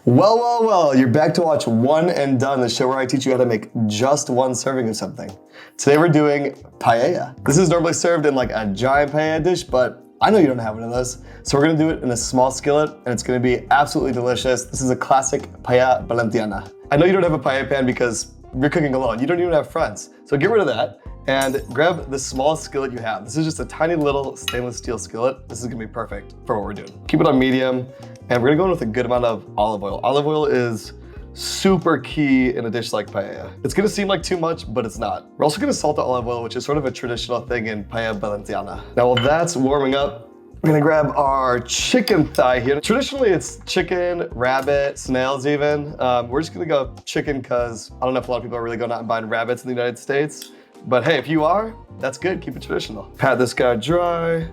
Well, you're back to watch One and Done, the show where I teach you how to make just one serving of something. Today we're doing paella. This is normally served in like a giant paella dish, but I know you don't have one of those. So we're gonna do it in a small skillet, and it's gonna be absolutely delicious. This is a classic Paella Valenciana. I know you don't have a paella pan because you're cooking alone. You don't even have friends. So get rid of that and grab the smallest skillet you have. This is just a tiny little stainless steel skillet. This is gonna be perfect for what we're doing. Keep it on medium, and we're gonna go in with a good amount of olive oil. Olive oil is super key in a dish like paella. It's gonna seem like too much, but it's not. We're also gonna salt the olive oil, which is sort of a traditional thing in Paella Valenciana. Now, while that's warming up, we're gonna grab our chicken thigh here. Traditionally, it's chicken, rabbit, snails even. We're just gonna go chicken because I don't know if a lot of people are really going out and buying rabbits in the United States. But hey, if you are, that's good, keep it traditional. Pat this guy dry. A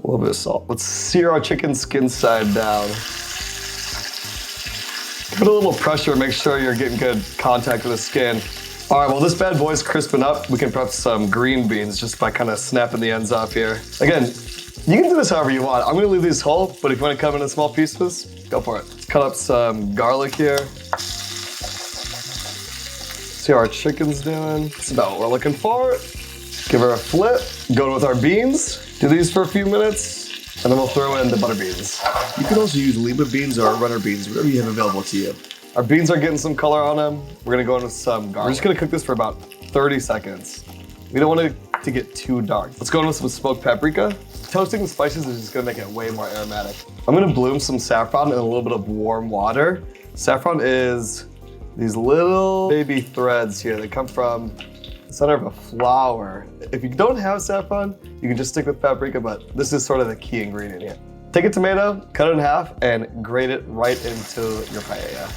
little bit of salt. Let's sear our chicken skin side down. Give it a little pressure, make sure you're getting good contact with the skin. All right, well, this bad boy's crisping up. We can prep some green beans just by kind of snapping the ends off here. Again, you can do this however you want. I'm gonna leave these whole, but if you wanna cut them into small pieces, go for it. Let's cut up some garlic here. See how our chicken's doing. That's about what we're looking for. Give her a flip. Go with our beans. Do these for a few minutes, and then we'll throw in the butter beans. You can also use lima beans or runner beans, whatever you have available to you. Our beans are getting some color on them. We're gonna go in with some garlic. We're just gonna cook this for about 30 seconds. We don't want it to get too dark. Let's go in with some smoked paprika. Toasting the spices is just gonna make it way more aromatic. I'm gonna bloom some saffron in a little bit of warm water. Saffron is these little baby threads here that come from the center of a flower. If you don't have saffron, you can just stick with paprika, but this is sort of the key ingredient here. Take a tomato, cut it in half, and grate it right into your paella.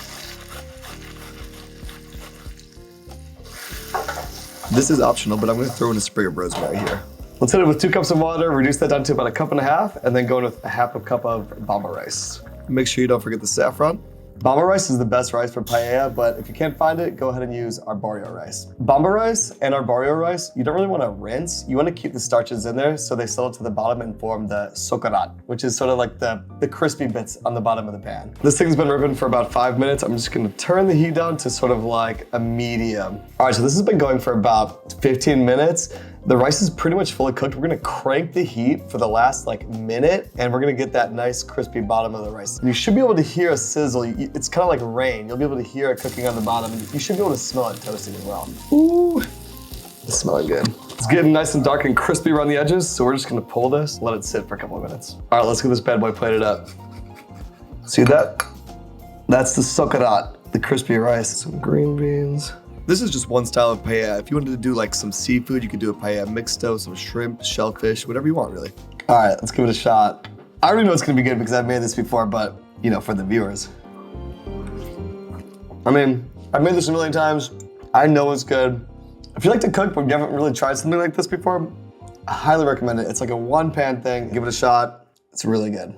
This is optional, but I'm gonna throw in a sprig of rosemary here. Let's hit it with 2 cups of water, reduce that down to about 1.5 cups, and then go in with a 1/2 cup of bamba rice. Make sure you don't forget the saffron. Bamba rice is the best rice for paella, but if you can't find it, go ahead and use arborio rice. Bamba rice and arborio rice, you don't really want to rinse. You want to keep the starches in there so they settle to the bottom and form the socarat, which is sort of like the crispy bits on the bottom of the pan. This thing's been ripping for about 5 minutes. I'm just going to turn the heat down to sort of like a medium. All right, so this has been going for about 15 minutes. The rice is pretty much fully cooked. We're gonna crank the heat for the last minute, and we're gonna get that nice crispy bottom of the rice. You should be able to hear a sizzle. It's kind of like rain. You'll be able to hear it cooking on the bottom, and you should be able to smell it toasting as well. Ooh, it's smelling good. It's getting nice and dark and crispy around the edges, so we're just gonna pull this, let it sit for a couple of minutes. All right, let's get this bad boy plated up. See that? That's the socarat, the crispy rice. Some green beans. This is just one style of paella. If you wanted to do like some seafood, you could do a paella mixto, some shrimp, shellfish, whatever you want really. All right, let's give it a shot. I already know it's gonna be good because I've made this before, but you know, for the viewers. I mean, I've made this a million times. I know it's good. If you like to cook, but you haven't really tried something like this before, I highly recommend it. It's like a one pan thing. Give it a shot. It's really good.